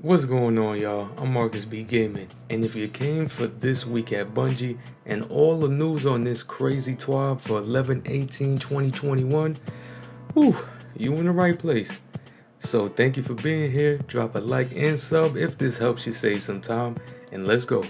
What's going on, y'all? I'm Marcusbgaming, and if you came for this week at Bungie and all the news on this crazy TWAB for 11/18/2021, whew, you in the right place. So thank you for being here. Drop a like and sub if this helps you save some time, and let's go.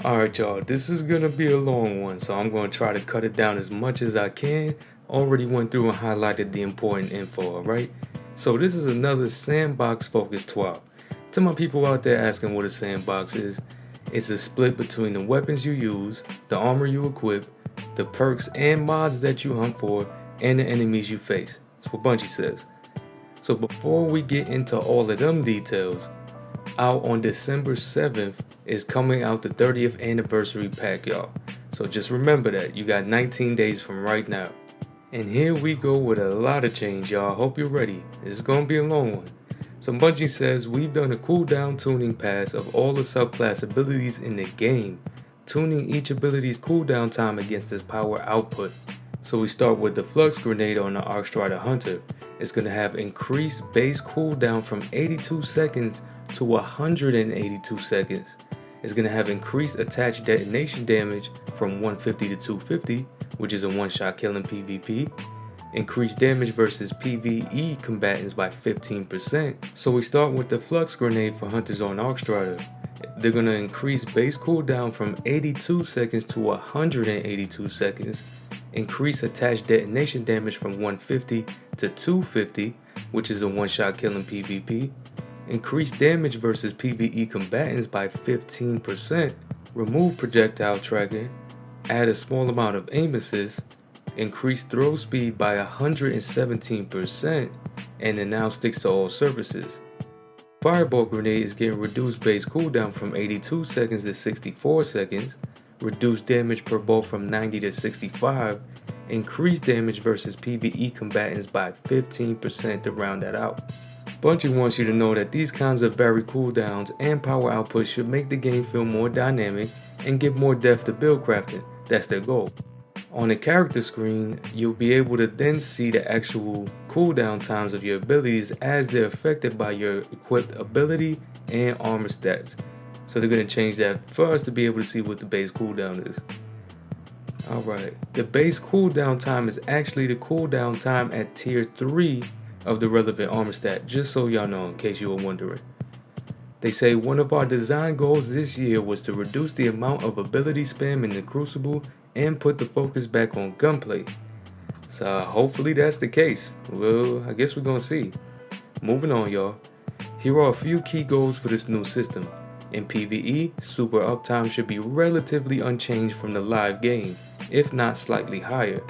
Alright, y'all, this is gonna be a long one, so I'm gonna try to cut it down as much as I can. Already went through and highlighted the important info, alright? So this is another sandbox focused TWAB. To my people out there asking what a sandbox is, it's a split between the weapons you use, the armor you equip, the perks and mods that you hunt for, and the enemies you face. That's what Bungie says. So before we get into all of them details, out on December 7th is coming out the 30th anniversary pack, y'all. So just remember that you got 19 days from right now. And here we go with a lot of change, y'all. Hope you're ready. It's gonna be a long one. So Bungie says we've done a cooldown tuning pass of all the subclass abilities in the game, tuning each ability's cooldown time against its power output. So we start with the Flux Grenade on the Arcstrider Hunter. It's gonna have increased base cooldown from 82 seconds to 182 seconds. It's going to have increased attached detonation damage from 150 to 250, which is a one-shot kill in PvP. Increased damage versus PvE combatants by 15%. So we start with the Flux Grenade for hunters on Arcstrider. They're going to increase base cooldown from 82 seconds to 182 seconds. Increase attached detonation damage from 150 to 250, which is a one-shot kill in PvP. Increase damage versus PvE combatants by 15%, remove projectile tracking, add a small amount of aim assist, increase throw speed by 117%, and it now sticks to all surfaces. Fireball Grenade is getting reduced base cooldown from 82 seconds to 64 seconds, reduced damage per bolt from 90 to 65, increased damage versus PvE combatants by 15% to round that out. Bungie wants you to know that these kinds of varied cooldowns and power output should make the game feel more dynamic and give more depth to build crafting. That's their goal. On the character screen, you'll be able to then see the actual cooldown times of your abilities as they're affected by your equipped ability and armor stats. So they're going to change that for us to be able to see what the base cooldown is. Alright, the base cooldown time is actually the cooldown time at tier 3 of the relevant armor stat, just so y'all know in case you were wondering. They say one of our design goals this year was to reduce the amount of ability spam in the Crucible and put the focus back on gunplay. So hopefully that's the case. Well, I guess we're gonna see. Moving on, y'all. Here are a few key goals for this new system. In PvE, super uptime should be relatively unchanged from the live game, if not slightly higher.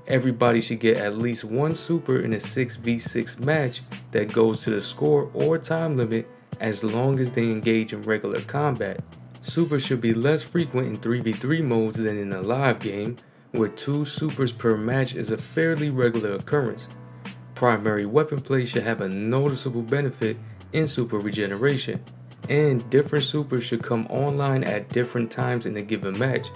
Everybody should get at least one super in a 6v6 match that goes to the score or time limit as long as they engage in regular combat. Super should be less frequent in 3v3 modes than in a live game, where 2 supers per match is a fairly regular occurrence. Primary weapon play should have a noticeable benefit in super regeneration, and different supers should come online at different times in a given match,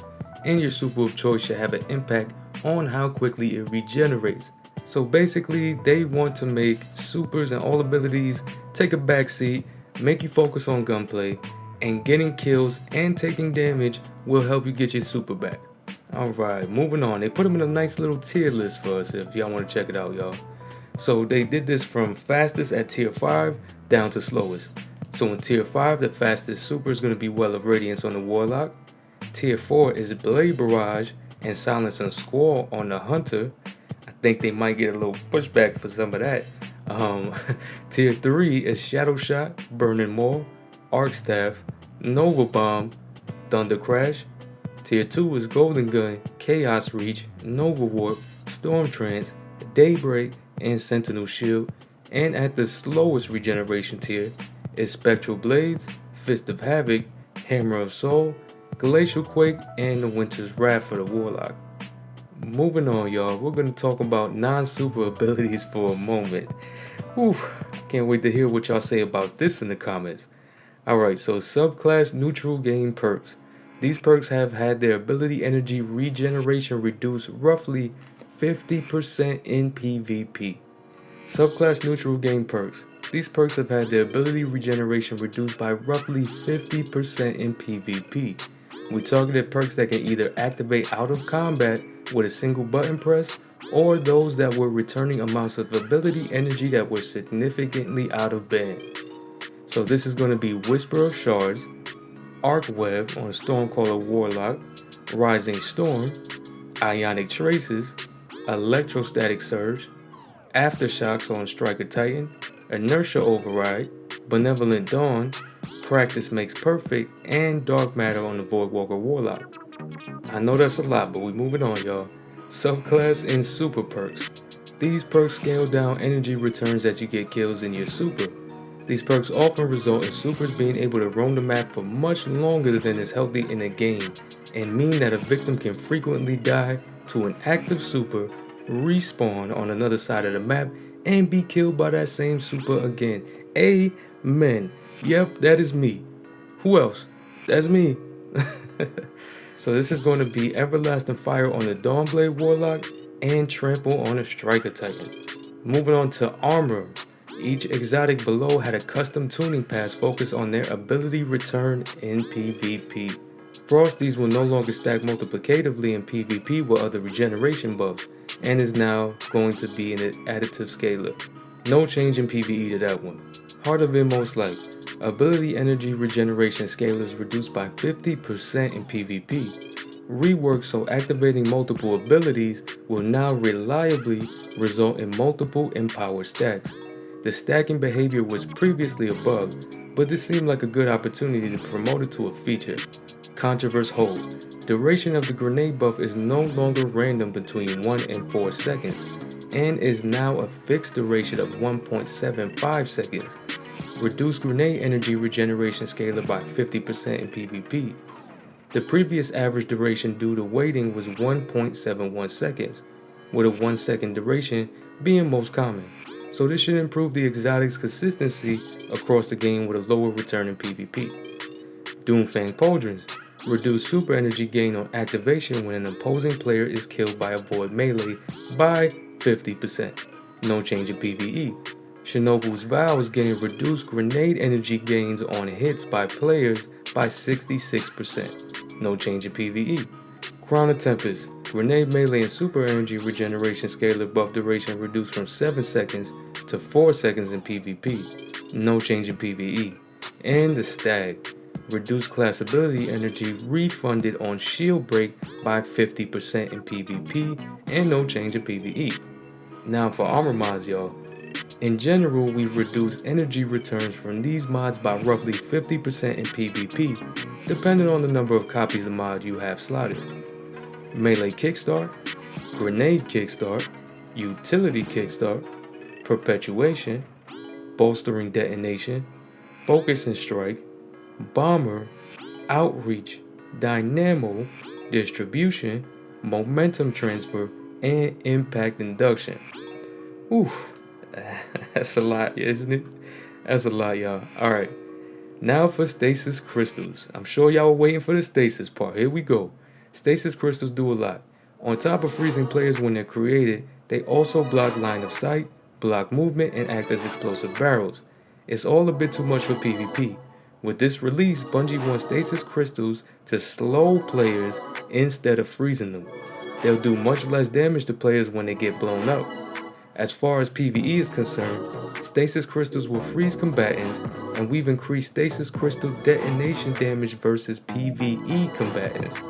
and your super of choice should have an impact on how quickly it regenerates. So basically, they want to make supers and all abilities take a backseat, make you focus on gunplay, and getting kills and taking damage will help you get your super back. Alright, moving on. They put them in a nice little tier list for us if y'all want to check it out, y'all. So they did this from fastest at tier 5 down to slowest. So in tier 5, the fastest super is going to be Well of Radiance on the Warlock. Tier 4 is Blade Barrage and Silence and Squall on the Hunter. I think they might get a little pushback for some of that. Tier 3 is Shadow Shot, Burning Maul, Arc Staff, Nova Bomb, Thunder Crash. Tier 2 is Golden Gun, Chaos Reach, Nova Warp, Storm Trance, Daybreak, and Sentinel Shield. And at the slowest regeneration tier is Spectral Blades, Fist of Havoc, Hammer of Soul, Glacial Quake, and the Winter's Wrath for the Warlock. Moving on, y'all, we're going to talk about non-super abilities for a moment. Whew, can't wait to hear what y'all say about this in the comments. Alright, so subclass neutral game perks. These perks have had their ability energy regeneration reduced roughly 50% in PvP. Subclass neutral game perks. These perks have had their ability regeneration reduced by roughly 50% in PvP. We targeted perks that can either activate out of combat with a single button press, or those that were returning amounts of ability energy that were significantly out of band. So this is going to be Whisper of Shards, Arc Web on Stormcaller Warlock, Rising Storm, Ionic Traces, Electrostatic Surge, Aftershocks on Striker Titan, Inertia Override, Benevolent Dawn, Practice Makes Perfect, and Dark Matter on the Voidwalker Warlock. I know that's a lot, but we moving on, y'all. Subclass and Super Perks. These perks scale down energy returns as you get kills in your super. These perks often result in supers being able to roam the map for much longer than is healthy in a game, and mean that a victim can frequently die to an active super, respawn on another side of the map, and be killed by that same super again. Amen. Yep, that is me. Who else? That's me. So this is going to be Everlasting Fire on the Dawnblade Warlock and Trample on the Striker Titan. Moving on to Armor. Each exotic below had a custom tuning pass focused on their ability return in PvP. Frosties will no longer stack multiplicatively in PvP with other regeneration buffs, and is now going to be an additive scaler. No change in PvE to that one. Heart of Inmost Light. Ability energy regeneration scale is reduced by 50% in PvP. Reworked so activating multiple abilities will now reliably result in multiple empower stacks. The stacking behavior was previously a bug, but this seemed like a good opportunity to promote it to a feature. Controverse Hold. Duration of the grenade buff is no longer random between 1 and 4 seconds, and is now a fixed duration of 1.75 seconds. Reduce grenade energy regeneration scaler by 50% in PvP. The previous average duration due to waiting was 1.71 seconds, with a 1 second duration being most common. So this should improve the exotic's consistency across the game with a lower return in PvP. Doomfang Pauldrons. Reduce super energy gain on activation when an opposing player is killed by a void melee by 50%. No change in PvE. Shinobu's Vow is getting reduced grenade energy gains on hits by players by 66%. No change in PvE. Crown of Tempest. Grenade melee and super energy regeneration scalar buff duration reduced from 7 seconds to 4 seconds in PvP. No change in PvE. And the Stag. Reduced class ability energy refunded on shield break by 50% in PvP, and no change in PvE. Now for armor mods, y'all. In general, we reduce energy returns from these mods by roughly 50% in PvP, depending on the number of copies of the mod you have slotted. Melee Kickstart, Grenade Kickstart, Utility Kickstart, Perpetuation, Bolstering Detonation, Focus and Strike, Bomber, Outreach, Dynamo, Distribution, Momentum Transfer, and Impact Induction. Oof, that's a lot, isn't it? That's a lot, y'all. Alright, now for Stasis Crystals. I'm sure y'all were waiting for the Stasis part. Here we go. Stasis Crystals do a lot. On top of freezing players when they're created, they also block line of sight, block movement, and act as explosive barrels. It's all a bit too much for PvP. With this release, Bungie wants Stasis Crystals to slow players instead of freezing them. They'll do much less damage to players when they get blown up. As far as PvE is concerned, Stasis Crystals will freeze combatants, and we've increased Stasis Crystal detonation damage versus PvE combatants.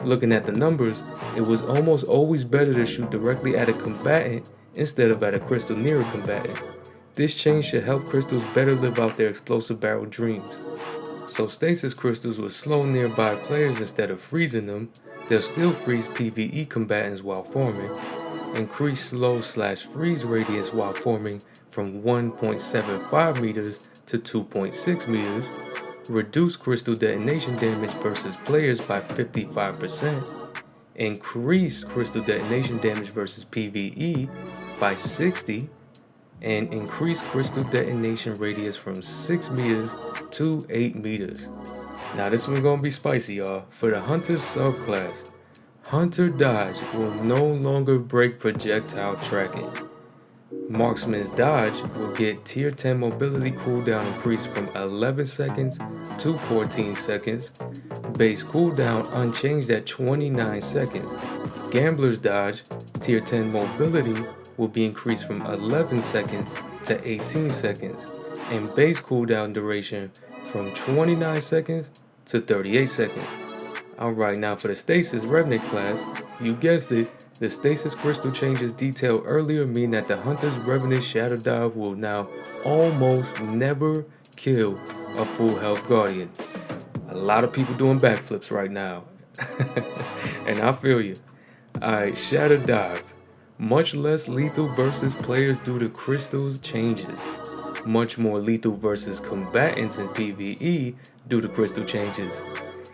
Looking at the numbers, it was almost always better to shoot directly at a combatant instead of at a crystal near a combatant. This change should help crystals better live out their explosive barrel dreams. So Stasis Crystals will slow nearby players instead of freezing them. They'll still freeze PvE combatants while forming, increase slow/freeze radius while forming from 1.75 meters to 2.6 meters, reduce crystal detonation damage versus players by 55%, increase crystal detonation damage versus PvE by 60%, and increase crystal detonation radius from 6 meters to 8 meters. Now this one's gonna be spicy, y'all. For the Hunter subclass, Hunter Dodge will no longer break projectile tracking. Marksman's Dodge will get Tier 10 mobility cooldown increased from 11 seconds to 14 seconds. Base cooldown unchanged at 29 seconds. Gambler's Dodge, Tier 10 mobility will be increased from 11 seconds to 18 seconds. And base cooldown duration from 29 seconds to 38 seconds. Alright, now for the Stasis Revenant class, you guessed it, the Stasis Crystal changes detailed earlier mean that the Hunter's Revenant Shadow Dive will now almost never kill a full health Guardian. A lot of people doing backflips right now. And I feel you. Alright, Shadow Dive. Much less lethal versus players due to Crystal's changes. Much more lethal versus combatants in PvE due to Crystal changes.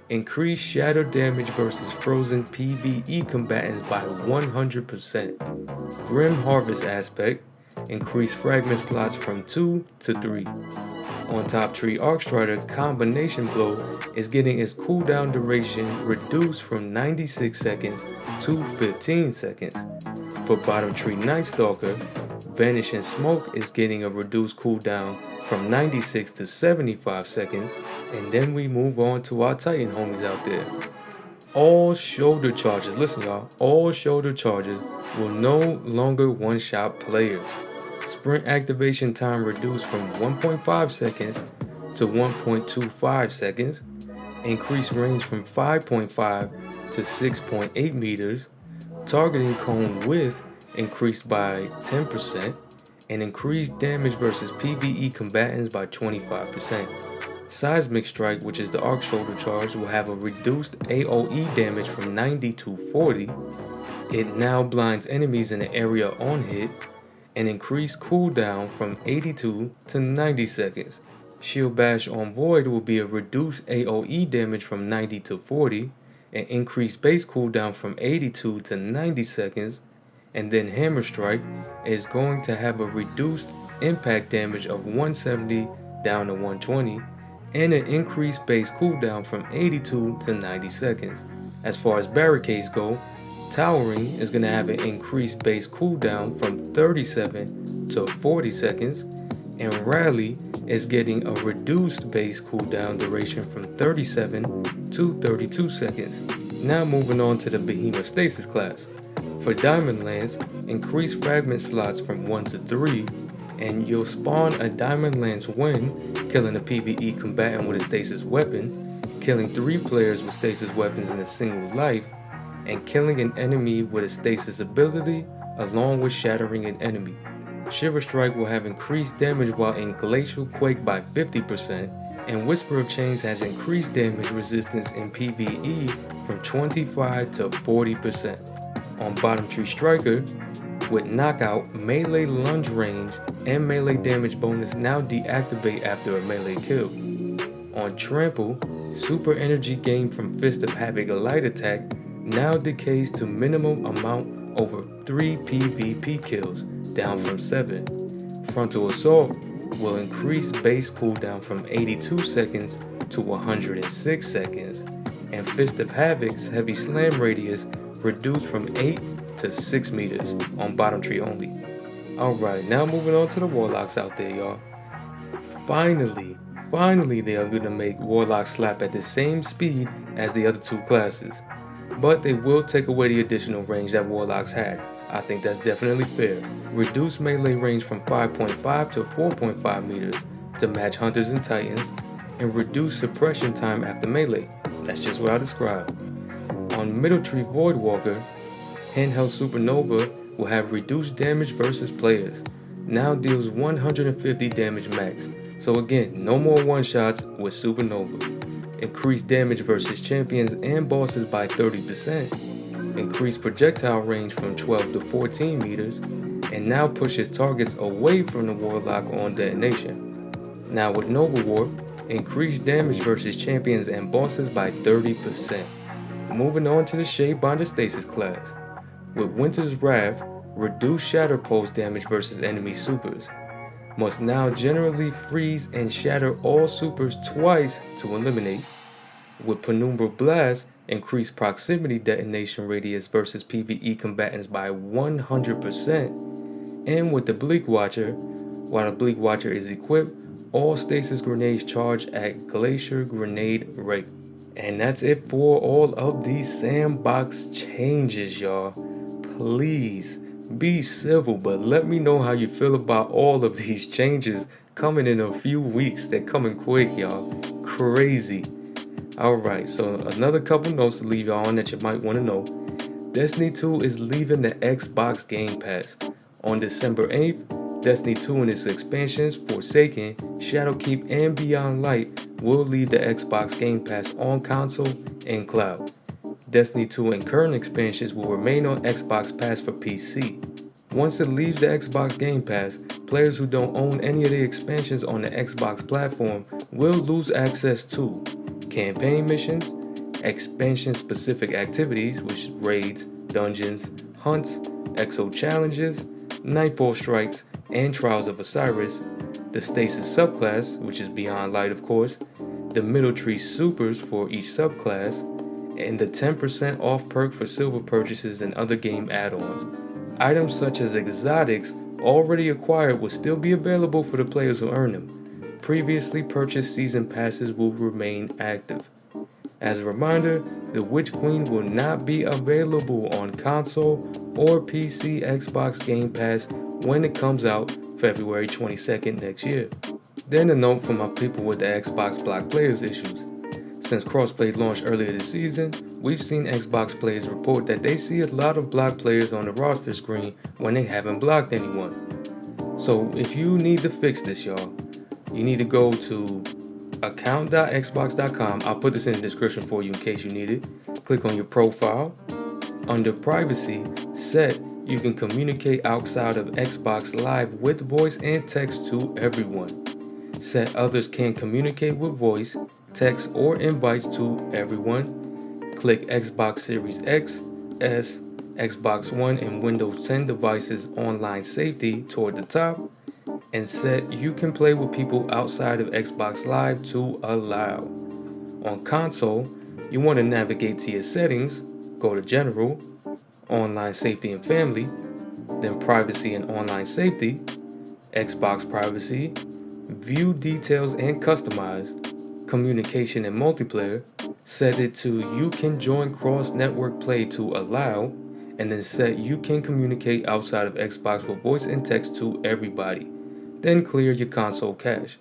Increase shatter damage versus frozen PvE combatants by 100%. Grim Harvest aspect, increase fragment slots from 2 to 3. On Top Tree Arcstrider, Combination Blow is getting its cooldown duration reduced from 96 seconds to 15 seconds. For Bottom Tree Night Stalker, Vanishing Smoke is getting a reduced cooldown from 96 to 75 seconds. And then we move on to our Titan homies out there. All shoulder charges, listen y'all, all shoulder charges will no longer one-shot players. Sprint activation time reduced from 1.5 seconds to 1.25 seconds. Increased range from 5.5 to 6.8 meters. Targeting cone width increased by 10%. And increased damage versus PvE combatants by 25%. Seismic Strike, which is the arc shoulder charge, will have a reduced AoE damage from 90 to 40. It now blinds enemies in the area on hit, and increased cooldown from 82 to 90 seconds. Shield Bash on Void will be a reduced AoE damage from 90 to 40, and increased base cooldown from 82 to 90 seconds. And then Hammer Strike is going to have a reduced impact damage of 170 down to 120. And an increased base cooldown from 82 to 90 seconds. As far as barricades go, Towering is going to have an increased base cooldown from 37 to 40 seconds, and Rally is getting a reduced base cooldown duration from 37 to 32 seconds. Now moving on to the Behemoth Stasis class. For Diamond Lance, increase fragment slots from 1 to 3, and you'll spawn a Diamond Lance when killing a PvE combatant with a stasis weapon, killing 3 players with stasis weapons in a single life, and killing an enemy with a stasis ability along with shattering an enemy. Shiver Strike will have increased damage while in Glacial Quake by 50%, and Whisper of Chains has increased damage resistance in PvE from 25 to 40%. On Bottom Tree Striker, with Knockout, melee lunge range and melee damage bonus now deactivate after a melee kill. On Trample, super energy gained from Fist of Havoc light attack now decays to minimum amount over 3 PvP kills, down from 7. Frontal Assault will increase base cooldown from 82 seconds to 106 seconds, and Fist of Havoc's heavy slam radius reduced from 8 to 6 meters on Bottom Tree only. Alright, now moving on to the Warlocks out there, y'all. Finally they are going to make Warlocks slap at the same speed as the other 2 classes. But they will take away the additional range that Warlocks had. I think that's definitely fair. Reduce melee range from 5.5 to 4.5 meters to match Hunters and Titans, and reduce suppression time after melee. That's just what I described. On Middle Tree Voidwalker, Handheld Supernova will have reduced damage versus players. Now deals 150 damage max. So again, no more one-shots with Supernova. Increased damage versus champions and bosses by 30%. Increased projectile range from 12 to 14 meters. And now pushes targets away from the Warlock on detonation. Now with Nova Warp, increased damage versus champions and bosses by 30%. Moving on to the Shadebonder Stasis class. With Winter's Wrath, reduce shatter pulse damage versus enemy supers. Must now generally freeze and shatter all supers twice to eliminate. with Penumbral Blast, increased proximity detonation radius versus PvE combatants by 100%, and with the Bleak Watcher, while the Bleak Watcher is equipped, all Stasis Grenades charge at Glacier Grenade rate. And that's it for all of these Sandbox changes, y'all. Please be civil, but let me know how you feel about all of these changes coming in a few weeks. They're coming quick, y'all. Crazy. Alright, so another couple notes to leave y'all on that you might want to know. Destiny 2 is leaving the Xbox Game Pass. On December 8th, Destiny 2 and its expansions, Forsaken, Shadowkeep, and Beyond Light will leave the Xbox Game Pass on console and cloud. Destiny 2 and current expansions will remain on Xbox Pass for PC. Once it leaves the Xbox Game Pass, players who don't own any of the expansions on the Xbox platform will lose access to campaign missions, expansion-specific activities, which is raids, dungeons, hunts, exo challenges, Nightfall Strikes, and Trials of Osiris, the Stasis Subclass, which is Beyond Light of course, the Middle Tree Supers for each subclass, and the 10% off perk for silver purchases and other game add-ons. Items such as exotics already acquired will still be available for the players who earn them. Previously purchased season passes will remain active. As a reminder, the Witch Queen will not be available on console or PC Xbox Game Pass when it comes out February 22nd next year. Then a note from my people with the Xbox block players issues. Since crossplay launched earlier this season, we've seen Xbox players report that they see a lot of block players on the roster screen when they haven't blocked anyone. So if you need to fix this, y'all, you need to go to account.xbox.com. I'll put this in the description for you in case you need it. Click on your profile. Under privacy, set you can communicate outside of Xbox Live with voice and text to everyone. Set others can communicate with voice, text, or invites to everyone. Click Xbox Series X, S, Xbox One, and Windows 10 devices online safety toward the top. And set you can play with people outside of Xbox Live to allow. On console, you want to navigate to your settings, go to General, Online Safety and Family, then Privacy and Online Safety, Xbox Privacy, View Details and Customize, Communication and Multiplayer, set it to you can join cross-network play to allow, and then set you can communicate outside of Xbox with voice and text to everybody. Then clear your console cache.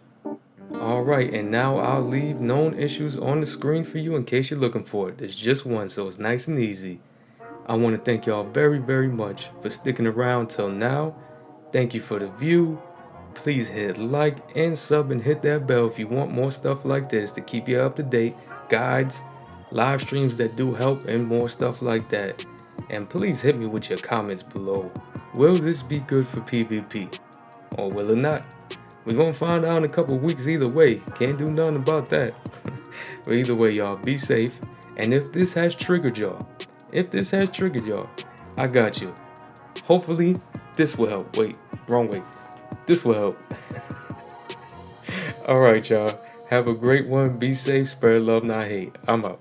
Alright, and now I'll leave known issues on the screen for you in case you're looking for it. There's just one, so it's nice and easy. I want to thank y'all very much for sticking around till now. Thank you for the view. Please hit like and sub and hit that bell if you want more stuff like this to keep you up to date, guides, live streams that do help, and more stuff like that. And please hit me with your comments below. Will this be good for PvP? Or will it not? We're gonna find out in a couple weeks either way. Can't do nothing about that. But either way, y'all, be safe. And if this has triggered y'all, I got you. Hopefully, this will help. Wait, wrong way. This will help. Alright, y'all. Have a great one. Be safe. Spread love, not hate. I'm out.